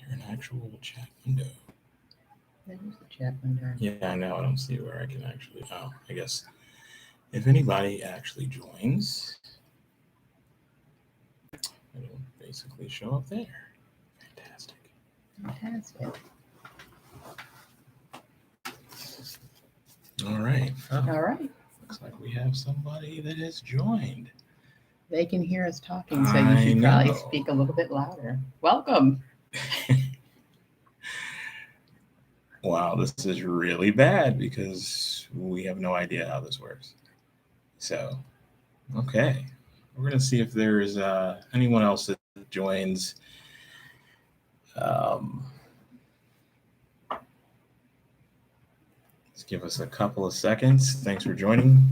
there an actual chat window? That is the chat window. Yeah, I know. I don't see where I can actually. Oh, I guess if anybody actually joins, it'll basically show up there. Fantastic. Fantastic. All right. Oh, All right. looks like we have somebody that has joined. They can hear us talking, so you I should probably know. speak a little bit louder. Welcome. Wow, this is really bad because we have no idea how this works. So, okay. We're going to see if there's anyone else that joins. Um, let's give us a couple of seconds. Thanks for joining.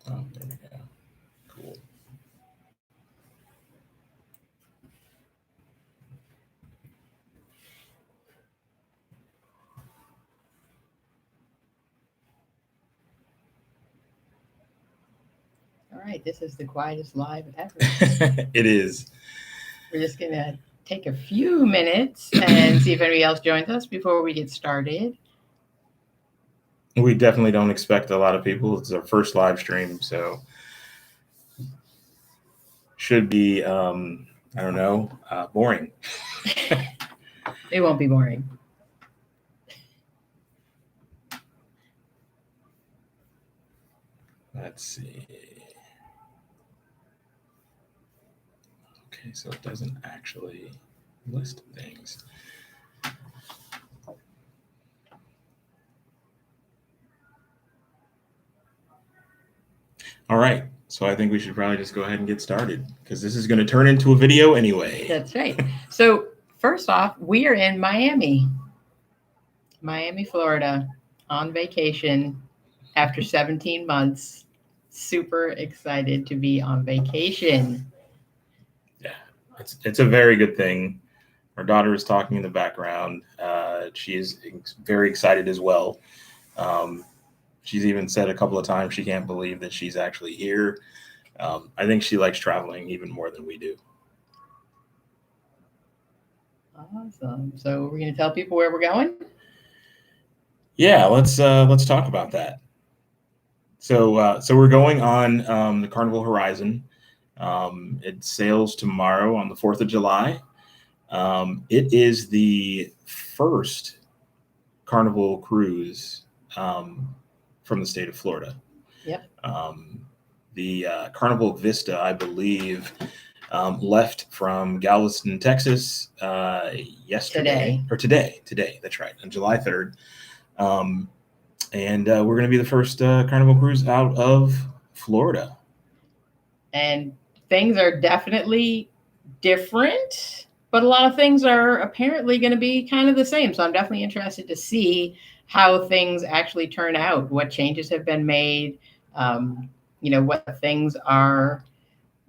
Oh, there we go. Cool. All right. This is the quietest live ever. It is. We're just going to take a few minutes and see if anybody else joins us before we get started. We definitely don't expect a lot of people. It's our first live stream, so should be, I don't know, boring. It won't be boring. Let's see. Okay, so it doesn't actually list things. All right, so I think we should probably just go ahead and get started because this is going to turn into a video anyway. That's right. So first off, we are in Miami, Florida, on vacation after 17 months. Super excited to be on vacation. Yeah, it's a very good thing. Our daughter is talking in the background. She is very excited as well. She's even said a couple of times she can't believe that she's actually here. I think she likes traveling even more than we do. Awesome. So we're going to tell people where we're going? Yeah, let's talk about that. So we're going on the Carnival Horizon. It sails tomorrow on the 4th of July. It is the first Carnival Cruise from the state of Florida. Yep. The Carnival Vista, I believe, left from Galveston, Texas yesterday. Today, that's right, on July 3rd. And we're going to be the first Carnival Cruise out of Florida. And things are definitely different, but a lot of things are apparently going to be kind of the same. So I'm definitely interested to see how things actually turn out, what changes have been made, what things are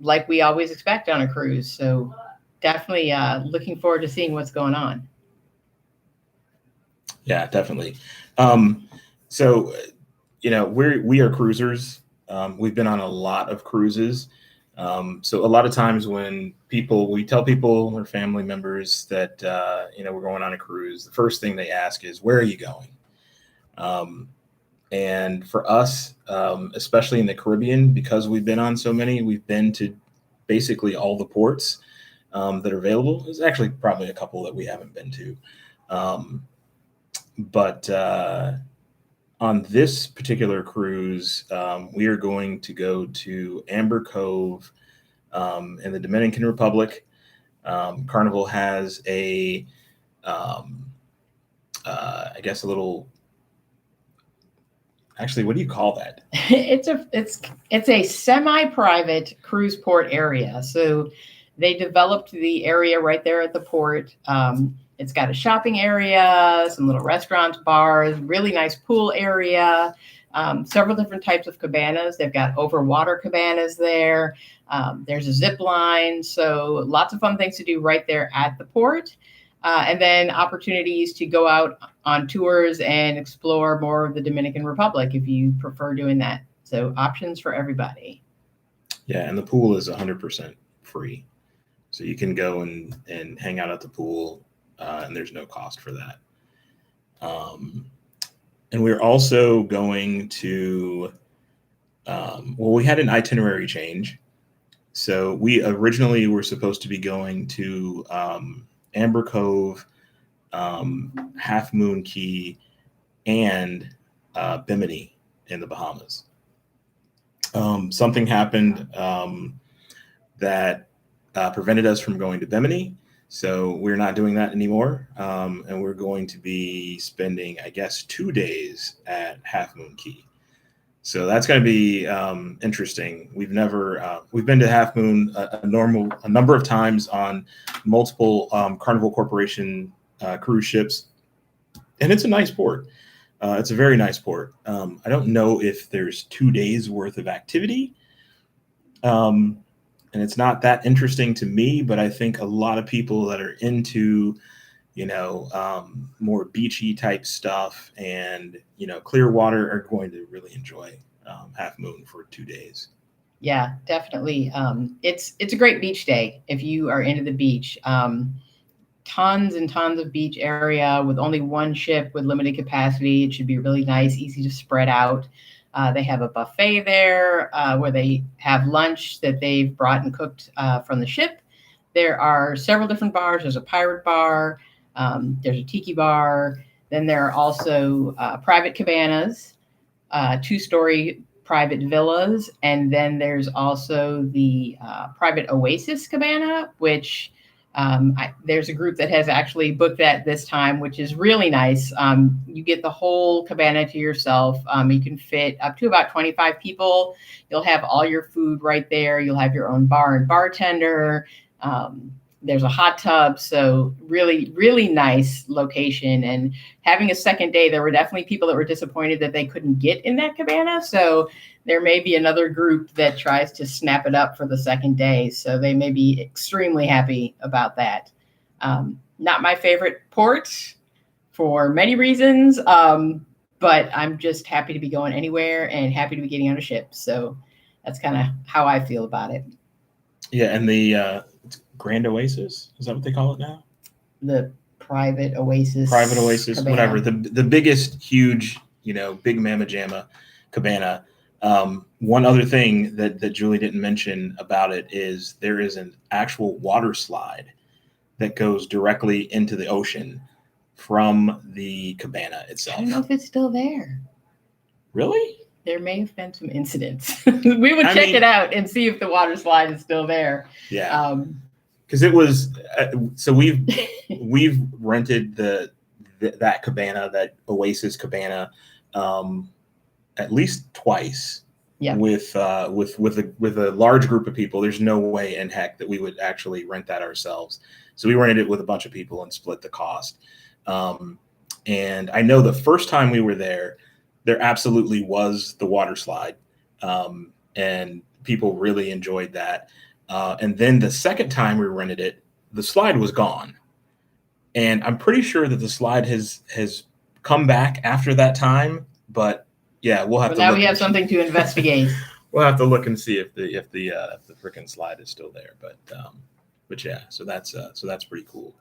like we always expect on a cruise. So definitely looking forward to seeing what's going on. Yeah, definitely. So, we are cruisers. We've been on a lot of cruises. So a lot of times when we tell people or family members that, we're going on a cruise, the first thing they ask is, where are you going? And for us, especially in the Caribbean, because we've been on so many, we've been to basically all the ports that are available. There's actually probably a couple that we haven't been to. But on this particular cruise, we are going to go to Amber Cove in the Dominican Republic. Carnival has I guess a little. Actually, what do you call that? It's a semi-private cruise port area. So they developed the area right there at the port. It's got a shopping area, some little restaurants, bars, really nice pool area, several different types of cabanas. They've got overwater cabanas there. There's a zip line. So lots of fun things to do right there at the port. And then opportunities to go out on tours and explore more of the Dominican Republic if you prefer doing that So options for everybody. Yeah, and the pool is 100% free. So you can go and hang out at the pool, and there's no cost for that. And we're also going to, we had an itinerary change. So we originally were supposed to be going to Amber Cove, Half Moon Key, and Bimini in the Bahamas. Something happened that prevented us from going to Bimini. So we're not doing that anymore. And we're going to be spending, I guess, 2 days at Half Moon Key. So that's going to be interesting. We've been to Half Moon a number of times on multiple Carnival Corporation cruise ships. And it's a nice port. It's a very nice port. I don't know if there's 2 days worth of activity. And it's not that interesting to me, but I think a lot of people that are into, more beachy type stuff and, clear water are going to really enjoy Half Moon for 2 days. Yeah, definitely. It's a great beach day if you are into the beach. Tons and tons of beach area with only one ship with limited capacity. It should be really nice, easy to spread out. They have a buffet there where they have lunch that they've brought and cooked from the ship. There are several different bars. There's a pirate bar. There's a tiki bar. Then there are also private cabanas, 2-story private villas. And then there's also the private Oasis cabana, which there's a group that has actually booked that this time, which is really nice. You get the whole cabana to yourself. You can fit up to about 25 people. You'll have all your food right there. You'll have your own bar and bartender. There's a hot tub. So really, really nice location. And having a second day, there were definitely people that were disappointed that they couldn't get in that cabana. So there may be another group that tries to snap it up for the second day. So they may be extremely happy about that. Not my favorite port for many reasons, but I'm just happy to be going anywhere and happy to be getting on a ship. So that's kind of how I feel about it. Yeah, and the Grand Oasis, is that what they call it now? The private Oasis. Private Oasis, cabana. Whatever. The biggest, huge, big mamma jamma cabana. One other thing that Julie didn't mention about it is there is an actual water slide that goes directly into the ocean from the cabana itself. I don't know if it's still there. Really? There may have been some incidents. We would check it out and see if the water slide is still there. Yeah. Because it was so we've rented that cabana, that Oasis cabana, at least twice. Yeah. With a large group of people. There's no way in heck that we would actually rent that ourselves. So we rented it with a bunch of people and split the cost. And I know the first time we were there absolutely was the water slide, and people really enjoyed that. And then the second time we rented it, the slide was gone. And I'm pretty sure that the slide has come back after that time, but yeah, we'll have to. Now we have something to investigate. We'll have to look and see if the frickin' slide is still there. But yeah, so that's pretty cool.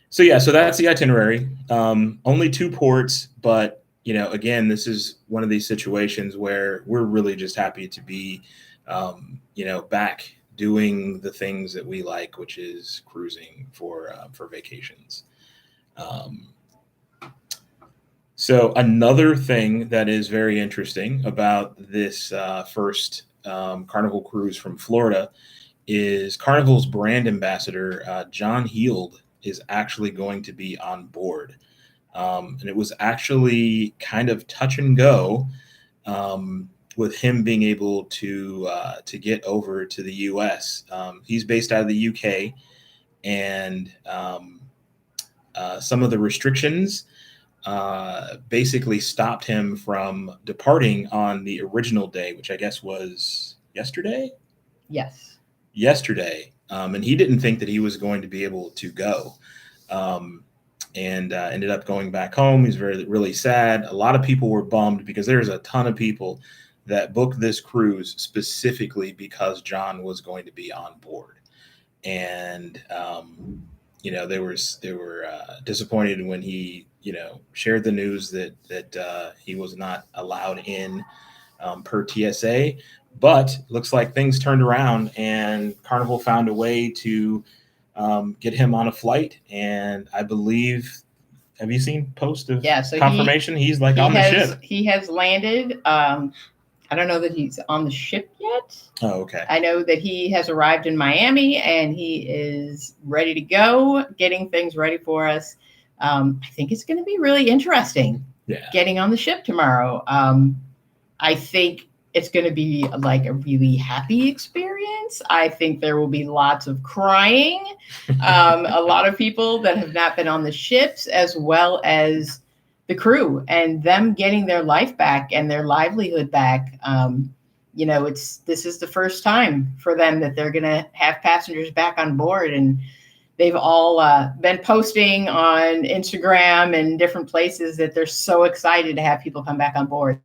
So yeah, so that's the itinerary. Only 2 ports, but again, this is one of these situations where we're really just happy to be, back doing the things that we like, which is cruising for vacations. So another thing that is very interesting about this first Carnival cruise from Florida is Carnival's brand ambassador, John Heald, is actually going to be on board. And it was actually kind of touch and go with him being able to get over to the U.S. He's based out of the UK, and some of the restrictions basically stopped him from departing on the original day, which I guess was yesterday. Yes. Yesterday. And he didn't think that he was going to be able to go, and ended up going back home. He's really sad. A lot of people were bummed because there's a ton of people that booked this cruise specifically because John was going to be on board. And they were disappointed when he shared the news that he was not allowed in per TSA. But looks like things turned around, and Carnival found a way to get him on a flight. And I believe, have you seen post of confirmation? He's like on the ship. He has landed. I don't know that he's on the ship yet. Oh, okay. I know that he has arrived in Miami and he is ready to go, getting things ready for us. I think it's going to be really interesting. Yeah. Getting on the ship tomorrow. I think it's going to be like a really happy experience. I think there will be lots of crying. A lot of people that have not been on the ships, as well as the crew, and them getting their life back and their livelihood back. This is the first time for them that they're going to have passengers back on board, and they've all been posting on Instagram and different places that they're so excited to have people come back on board.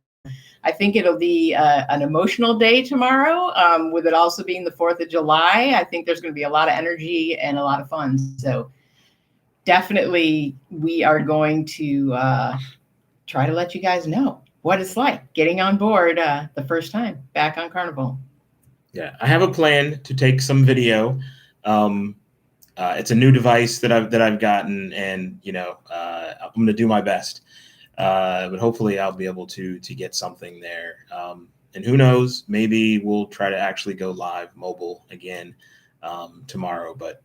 I think it'll be an emotional day tomorrow, with it also being the 4th of July. I think there's going to be a lot of energy and a lot of fun. So definitely we are going to try to let you guys know what it's like getting on board the first time back on Carnival. Yeah, I have a plan to take some video. It's a new device that I've gotten, and I'm going to do my best. But hopefully I'll be able to get something there. And who knows, maybe we'll try to actually go live mobile again tomorrow, but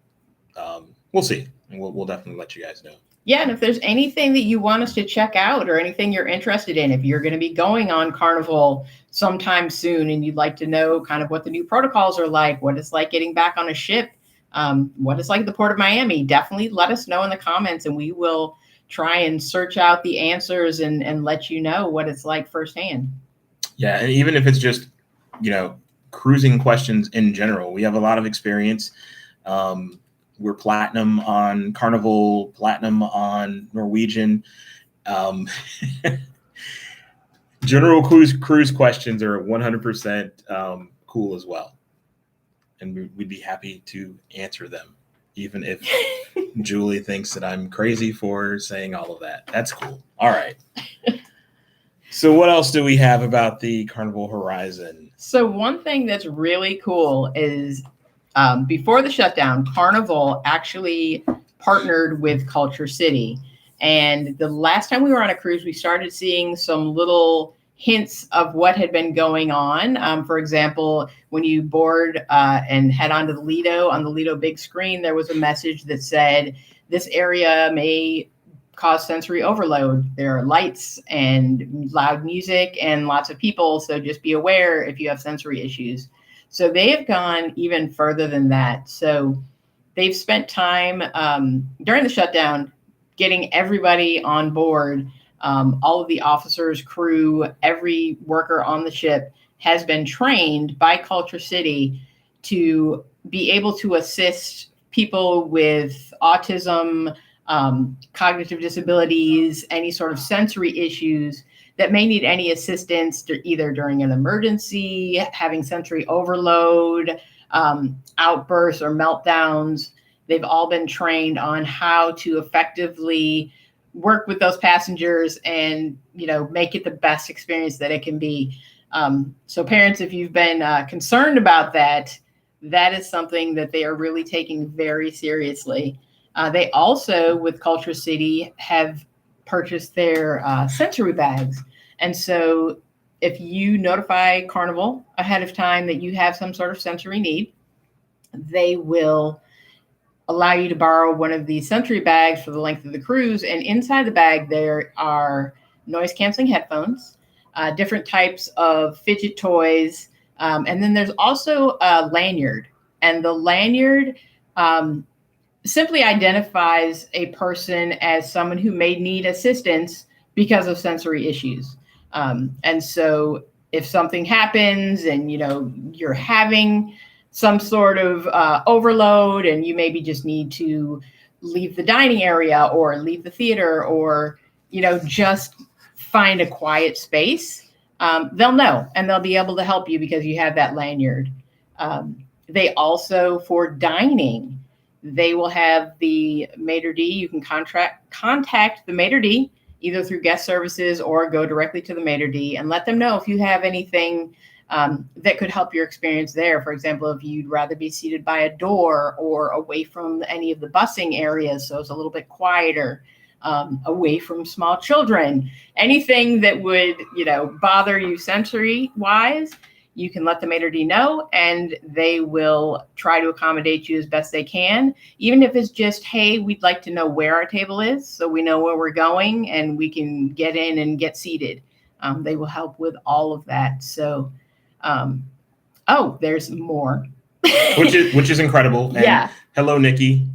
we'll see. And we'll definitely let you guys know. Yeah, and if there's anything that you want us to check out or anything you're interested in, if you're going to be going on Carnival sometime soon and you'd like to know kind of what the new protocols are like, what it's like getting back on a ship, what it's like at the Port of Miami, definitely let us know in the comments, and we will try and search out the answers and let you know what it's like firsthand. Yeah, and even if it's just, cruising questions in general, we have a lot of experience. We're platinum on Carnival, platinum on Norwegian. General cruise questions are 100% cool as well. And we'd be happy to answer them, even if Julie thinks that I'm crazy for saying all of that. That's cool. All right. So what else do we have about the Carnival Horizon? So one thing that's really cool is before the shutdown, Carnival actually partnered with Culture City. And the last time we were on a cruise, we started seeing some little hints of what had been going on. For example, when you board and head onto the Lido, on the Lido big screen, there was a message that said, this area may cause sensory overload. There are lights and loud music and lots of people, so just be aware if you have sensory issues. So they have gone even further than that. So they've spent time during the shutdown getting everybody on board. All of the officers, crew, every worker on the ship has been trained by Culture City to be able to assist people with autism, cognitive disabilities, any sort of sensory issues that may need any assistance either during an emergency, having sensory overload, outbursts or meltdowns. They've all been trained on how to effectively work with those passengers and, make it the best experience that it can be. So parents, if you've been concerned about that, that is something that they are really taking very seriously. They also, with Culture City, have purchased their sensory bags. And so if you notify Carnival ahead of time that you have some sort of sensory need, they will allow you to borrow one of these sensory bags for the length of the cruise. And inside the bag, there are noise canceling headphones, different types of fidget toys. And then there's also a lanyard. And the lanyard simply identifies a person as someone who may need assistance because of sensory issues. And so if something happens and, you're having some sort of overload and you maybe just need to leave the dining area or leave the theater or, just find a quiet space, they'll know and they'll be able to help you because you have that lanyard. They also, for dining, they will have the maitre d'. You can contact the maitre d' either through guest services or go directly to the maitre d' and let them know if you have anything that could help your experience there. For example, if you'd rather be seated by a door or away from any of the busing areas, so it's a little bit quieter, away from small children, anything that would, bother you sensory wise, you can let the maitre d' know and they will try to accommodate you as best they can. Even if it's just, hey, we'd like to know where our table is so we know where we're going and we can get in and get seated. They will help with all of that. So, there's more. which is incredible. And yeah. Hello, Nikki.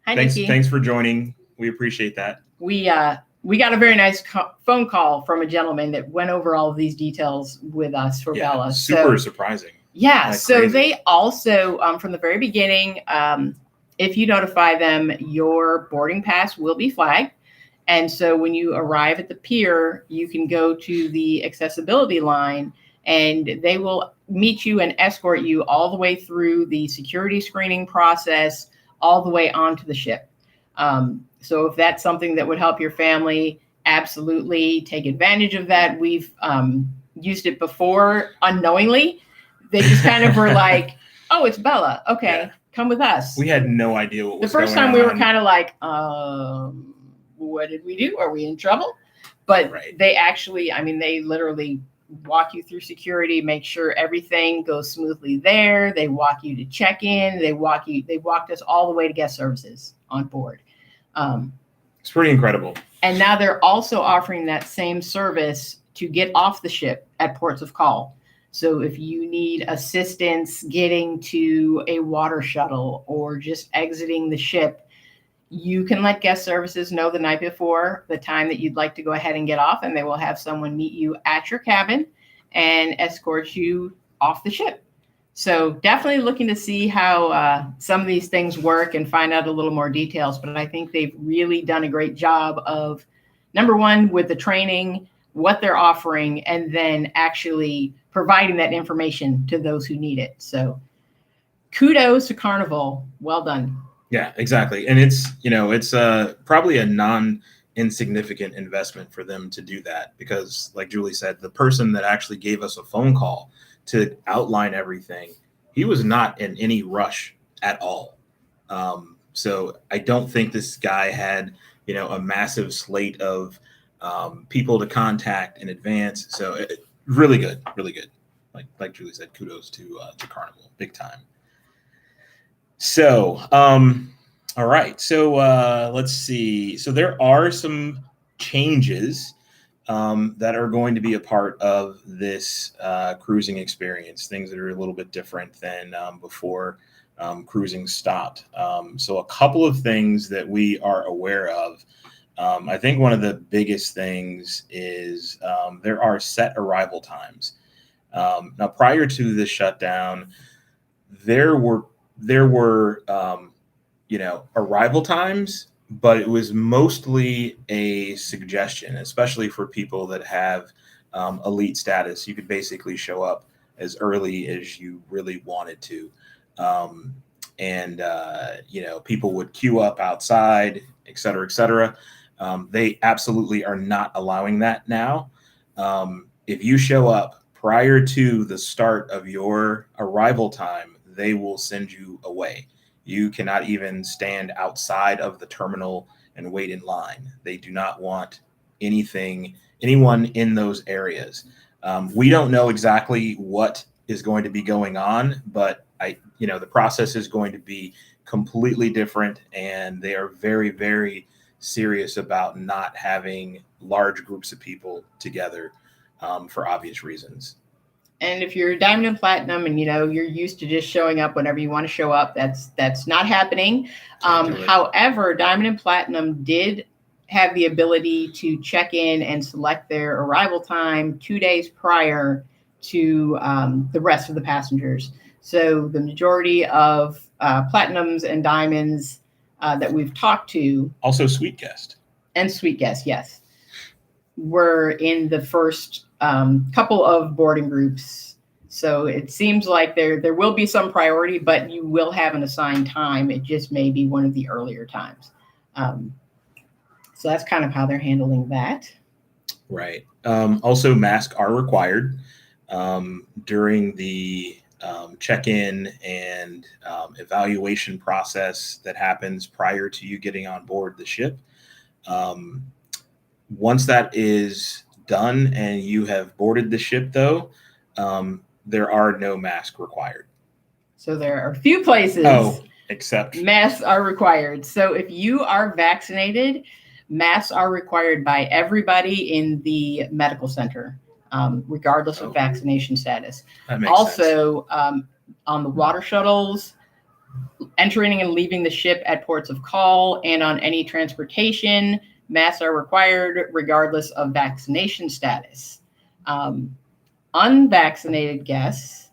Hi, Nikki. Nikki. Thanks for joining. We appreciate that. We got a very nice phone call from a gentleman that went over all of these details with us for Bella. Super surprising. Yeah. So crazy. They also, from the very beginning, if you notify them, your boarding pass will be flagged. And so when you arrive at the pier, you can go to the accessibility line and they will meet you and escort you all the way through the security screening process, all the way onto the ship. So if that's something that would help your family, absolutely take advantage of that. We've used it before unknowingly. They just kind of were like, oh, it's Bella. Okay, come with us. We had no idea what was going on. The first time we were kind of like, what did we do? Are we in trouble? But they actually, they literally walk you through security, make sure everything goes smoothly there. They walk you to check in. They walked us all the way to guest services on board. It's pretty incredible. And now they're also offering that same service to get off the ship at ports of call. So if you need assistance getting to a water shuttle or just exiting the ship, you can let guest services know the night before the time that you'd like to go ahead and get off, and they will have someone meet you at your cabin and escort you off the ship. So definitely looking to see how some of these things work and find out a little more details. But I think they've really done a great job of, number one, with the training, what they're offering, and then actually providing that information to those who need it. So kudos to Carnival. Well done. Yeah, exactly. And it's probably a non-insignificant investment for them to do that because, like Julie said, the person that actually gave us a phone call to outline everything, he was not in any rush at all. So I don't think this guy had, a massive slate of people to contact in advance. So really good. Like Julie said, kudos to Carnival, big time. So, all right. So let's see. So there are some changes that are going to be a part of this cruising experience, things that are a little bit different than before cruising stopped. So a couple of things that we are aware of. I think one of the biggest things is there are set arrival times. Now, prior to the shutdown, there were arrival times, but it was mostly a suggestion, especially for people that have elite status. You could basically show up as early as you really wanted to. People would queue up outside, et cetera, et cetera. They absolutely are not allowing that now. If you show up prior to the start of your arrival time, they will send you away. You cannot even stand outside of the terminal and wait in line. They do not want anyone in those areas. We don't know exactly what is going to be going on, but the process is going to be completely different, and they are very, very serious about not having large groups of people together for obvious reasons. And if you're Diamond and Platinum and, you're used to just showing up whenever you want to show up, that's not happening. However, Diamond and Platinum did have the ability to check in and select their arrival time 2 days prior to the rest of the passengers. So the majority of Platinums and Diamonds that we've talked to. Also Sweet Guest. And Sweet Guest, yes. Were in the first couple of boarding groups. So it seems like there will be some priority, but you will have an assigned time. It just may be one of the earlier times. So that's kind of how they're handling that. Right. Also, masks are required during the check-in and evaluation process that happens prior to you getting on board the ship. Once that is done and you have boarded the ship, though, there are no masks required. So there are a few places. Except masks are required. So if you are vaccinated, masks are required by everybody in the medical center, regardless of vaccination status. That makes also, on the water shuttles, entering and leaving the ship at ports of call, and on any transportation, masks are required regardless of vaccination status. Unvaccinated guests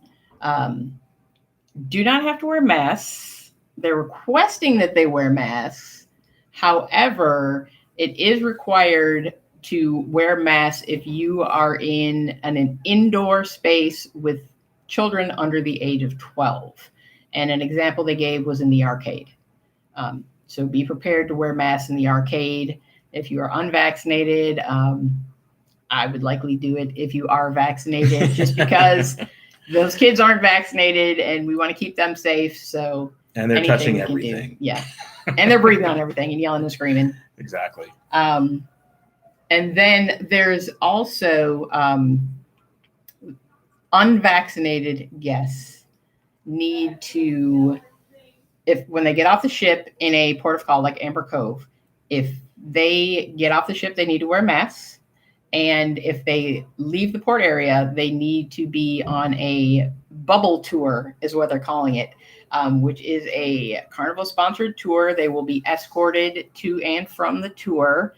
do not have to wear masks. They're requesting that they wear masks. However, it is required to wear masks if you are in an indoor space with children under the age of 12. And an example they gave was in the arcade. So be prepared to wear masks in the arcade. If you are unvaccinated, I would likely do it if you are vaccinated, just because those kids aren't vaccinated and we want to keep them safe. So and they're touching everything. Yeah. And they're breathing on everything and yelling and screaming. Exactly. And then there's also unvaccinated guests need to, when they get off the ship in a port of call like Amber Cove, if they get off the ship, they need to wear masks. And if they leave the port area, they need to be on a bubble tour, is what they're calling it, which is a Carnival sponsored tour. They will be escorted to and from the tour.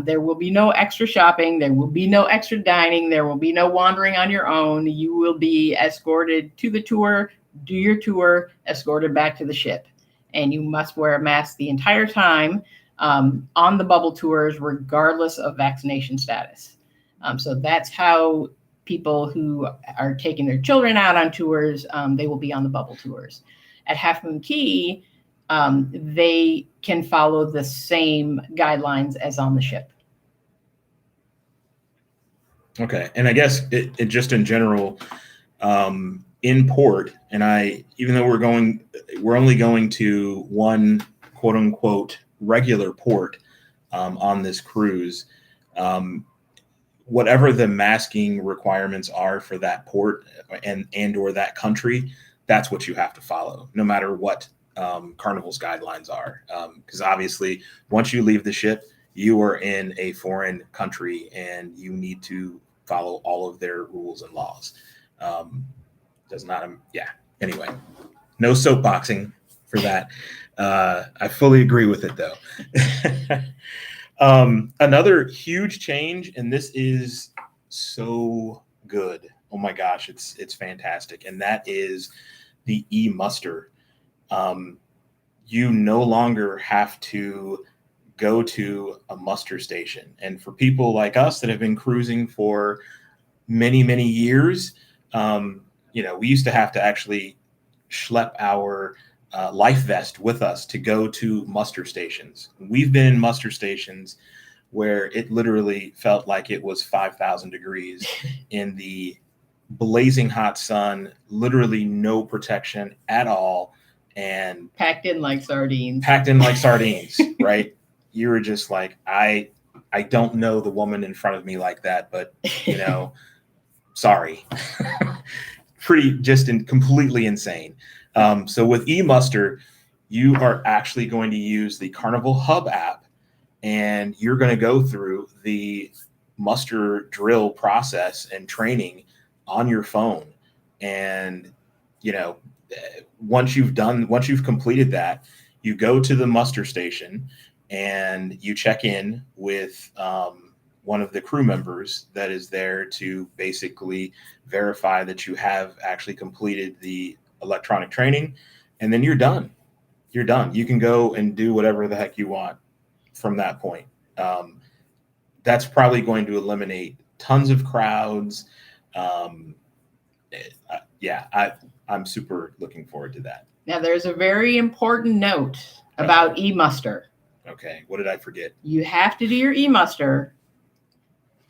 There will be no extra shopping. There will be no extra dining. There will be no wandering on your own. You will be escorted to the tour, do your tour, escorted back to the ship. And you must wear a mask the entire time on the bubble tours, regardless of vaccination status. So that's how people who are taking their children out on tours, they will be on the bubble tours. At Half Moon Cay, they can follow the same guidelines as on the ship. Okay. And I guess it just in general, in port, and even though we're only going to one quote unquote regular port on this cruise, whatever the masking requirements are for that port and or that country, that's what you have to follow, no matter what Carnival's guidelines are. Because obviously, once you leave the ship, you are in a foreign country and you need to follow all of their rules and laws. Anyway, no soapboxing for that. I fully agree with it, though. Another huge change, and this is so good. Oh my gosh, it's fantastic. And that is the e-muster. You no longer have to go to a muster station. And for people like us that have been cruising for many, many years, we used to have to actually schlep our life vest with us to go to muster stations. We've been in muster stations where it literally felt like it was 5,000 degrees in the blazing hot sun, literally no protection at all, and packed in like sardines, right? You were just like, I don't know the woman in front of me like that, but sorry. Completely insane. So with eMuster, you are actually going to use the Carnival Hub app, and you're going to go through the muster drill process and training on your phone. And, once you've completed that, you go to the muster station and you check in with one of the crew members that is there to basically verify that you have actually completed the electronic training, and then you're done. You can go and do whatever the heck you want from that point. That's probably going to eliminate tons of crowds. I'm super looking forward to that. Now, there's a very important note about e-muster. Okay, what did I forget? You have to do your e-muster.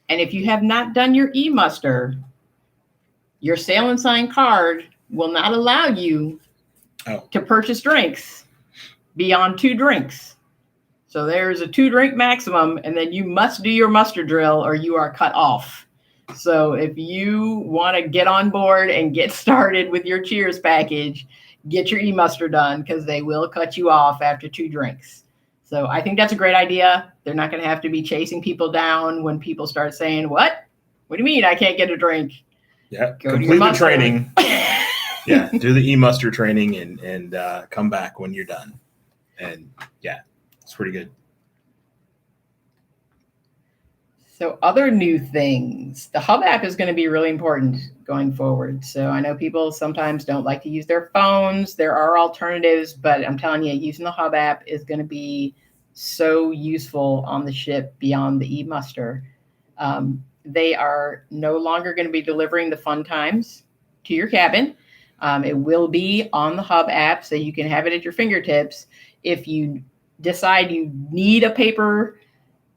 And if you have not done your e-muster, your Sail and Sign card will not allow you to purchase drinks beyond 2 drinks. So there's a 2-drink maximum, and then you must do your muster drill or you are cut off. So if you want to get on board and get started with your Cheers package, get your e-muster done, because they will cut you off after 2 drinks. So I think that's a great idea. They're not going to have to be chasing people down when people start saying, what do you mean I can't get a drink? Yeah, complete the training. Yeah, do the e-muster training and come back when you're done. And yeah, it's pretty good. So other new things, the Hub app is going to be really important going forward. So I know people sometimes don't like to use their phones. There are alternatives, but I'm telling you, using the Hub app is going to be so useful on the ship beyond the e-muster. They are no longer going to be delivering the fun times to your cabin. It will be on the Hub app, so you can have it at your fingertips. If you decide you need a paper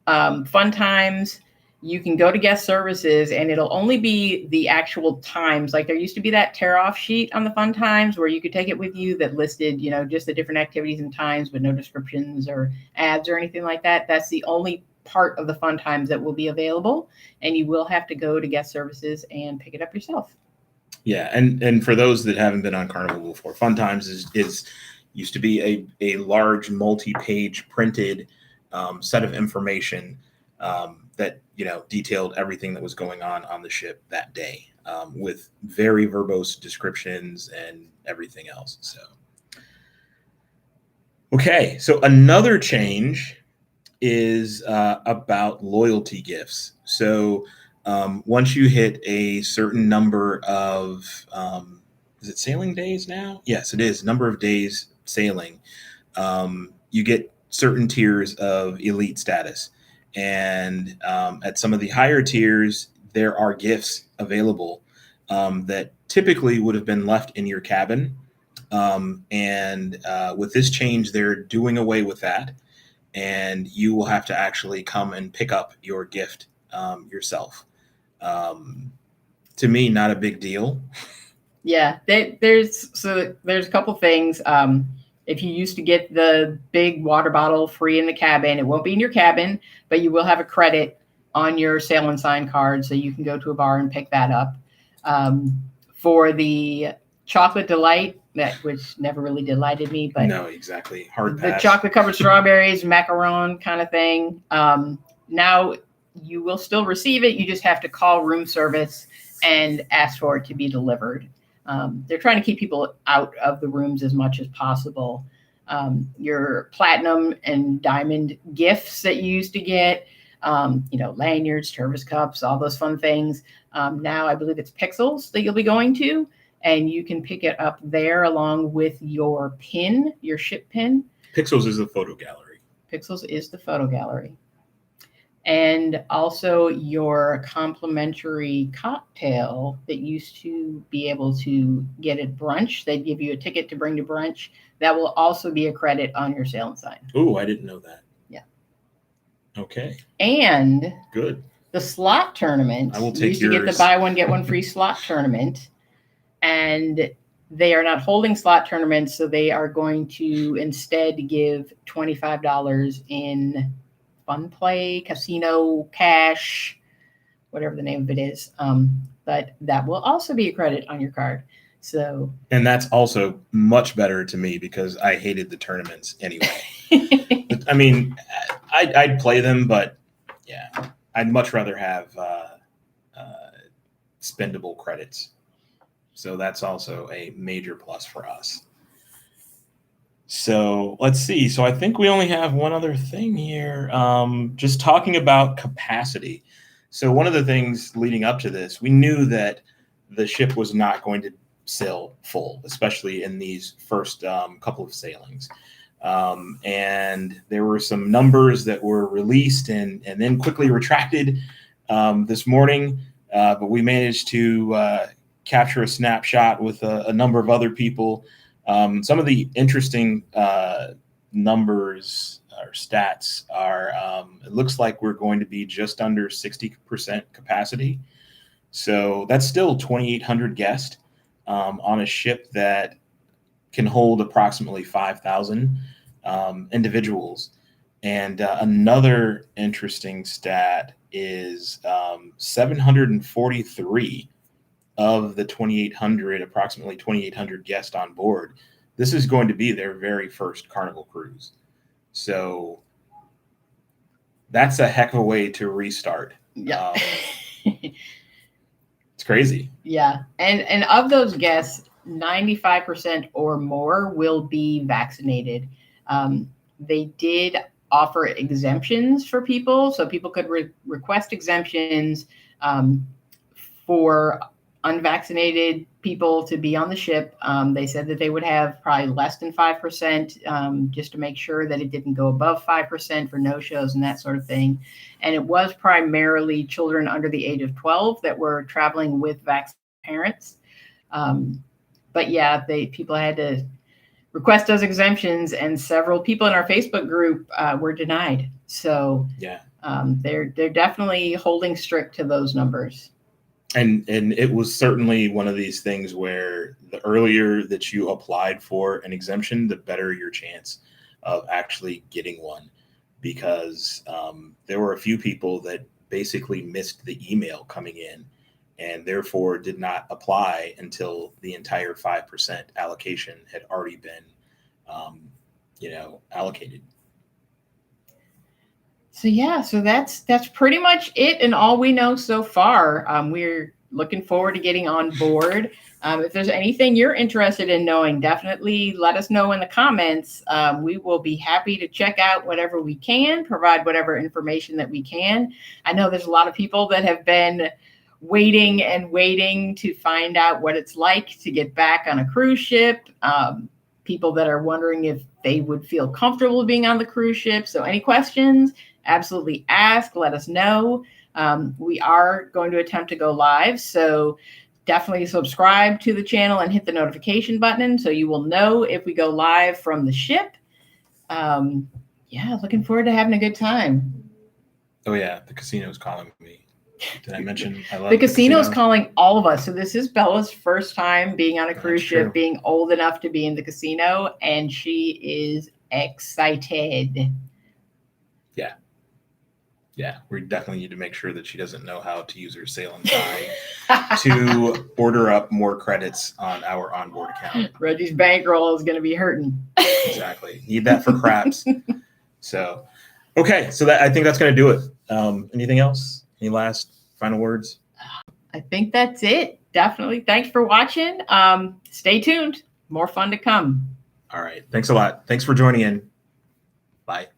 fun times, you can go to guest services and it'll only be the actual times. Like there used to be that tear off sheet on the fun times where you could take it with you that listed, just the different activities and times, but no descriptions or ads or anything like that. That's the only part of the fun times that will be available, and you will have to go to guest services and pick it up yourself. Yeah. And for those that haven't been on Carnival before, fun times is used to be a large multi-page printed set of information that detailed everything that was going on the ship that day, with very verbose descriptions and everything else. So, okay, so another change is about loyalty gifts. So once you hit a certain number of, is it sailing days now? Yes, it is. Number of days sailing. You get certain tiers of elite status. And at some of the higher tiers, there are gifts available that typically would have been left in your cabin. And with this change, they're doing away with that. And you will have to actually come and pick up your gift yourself. To me, not a big deal. Yeah, there's a couple things. If you used to get the big water bottle free in the cabin, it won't be in your cabin, but you will have a credit on your Sail and Sign card, so you can go to a bar and pick that up. For the chocolate delight, which never really delighted me, but no, exactly, hard pass. The chocolate covered strawberries, macaron kind of thing. Now you will still receive it. You just have to call room service and ask for it to be delivered. They're trying to keep people out of the rooms as much as possible. Your platinum and diamond gifts that you used to get, lanyards, service cups, all those fun things. Now I believe it's Pixels that you'll be going to, and you can pick it up there along with your pin, your ship pin. Pixels is the photo gallery. Pixels is the photo gallery. And also your complimentary cocktail that used to be able to get at brunch. They'd give you a ticket to bring to brunch. That will also be a credit on your Sail and Sign. Oh, I didn't know that. Yeah. Okay. And good. The slot tournament. I will take used to get the buy one, get one free slot tournament. And they are not holding slot tournaments, so they are going to instead give $25 in fun play, casino, cash, whatever the name of it is. But that will also be a credit on your card. So, and that's also much better to me because I hated the tournaments anyway. I mean, I'd play them, but yeah, I'd much rather have spendable credits. So that's also a major plus for us. So let's see. So I think we only have one other thing here. Just talking about capacity. So one of the things leading up to this, we knew that the ship was not going to sail full, especially in these first couple of sailings. And there were some numbers that were released and then quickly retracted. this morning, but we managed to capture a snapshot with a number of other people. Some of the interesting numbers or stats are, it looks like we're going to be just under 60% capacity. So that's still 2,800 guests on a ship that can hold approximately 5,000 individuals. And another interesting stat is 743 of the 2,800, approximately 2,800 guests on board. This is going to be their very first Carnival cruise. So that's a heck of a way to restart. Yeah. It's crazy. Yeah. And of those guests, 95% or more will be vaccinated. They did offer exemptions for people, so people could request exemptions for unvaccinated people to be on the ship. They said that they would have probably less than 5%, just to make sure that it didn't go above 5% for no-shows and that sort of thing. And it was primarily children under the age of 12 that were traveling with vaccinated parents. But yeah, people had to request those exemptions, and several people in our Facebook group were denied. So yeah, they're definitely holding strict to those numbers. And it was certainly one of these things where the earlier that you applied for an exemption, the better your chance of actually getting one, because there were a few people that basically missed the email coming in and therefore did not apply until the entire 5% allocation had already been, allocated. So yeah, so that's pretty much it and all we know so far. We're looking forward to getting on board. If there's anything you're interested in knowing, definitely let us know in the comments. We will be happy to check out whatever we can, provide whatever information that we can. I know there's a lot of people that have been waiting to find out what it's like to get back on a cruise ship. People that are wondering if they would feel comfortable being on the cruise ship. So any questions, absolutely ask, let us know. We are going to attempt to go live. So definitely subscribe to the channel and hit the notification button so you will know if we go live from the ship. Looking forward to having a good time. Oh yeah, the casino is calling me. Did I mention I love the casino is calling all of us. So this is Bella's first time being on a cruise ship, being old enough to be in the casino, and she is excited. Yeah, we definitely need to make sure that she doesn't know how to use her Sail and Tie to order up more credits on our onboard account. Reggie's bankroll is going to be hurting. Exactly. Need that for craps. So, okay. So I think that's going to do it. Anything else? Any last final words? I think that's it. Definitely. Thanks for watching. Stay tuned. More fun to come. All right. Thanks a lot. Thanks for joining in. Bye.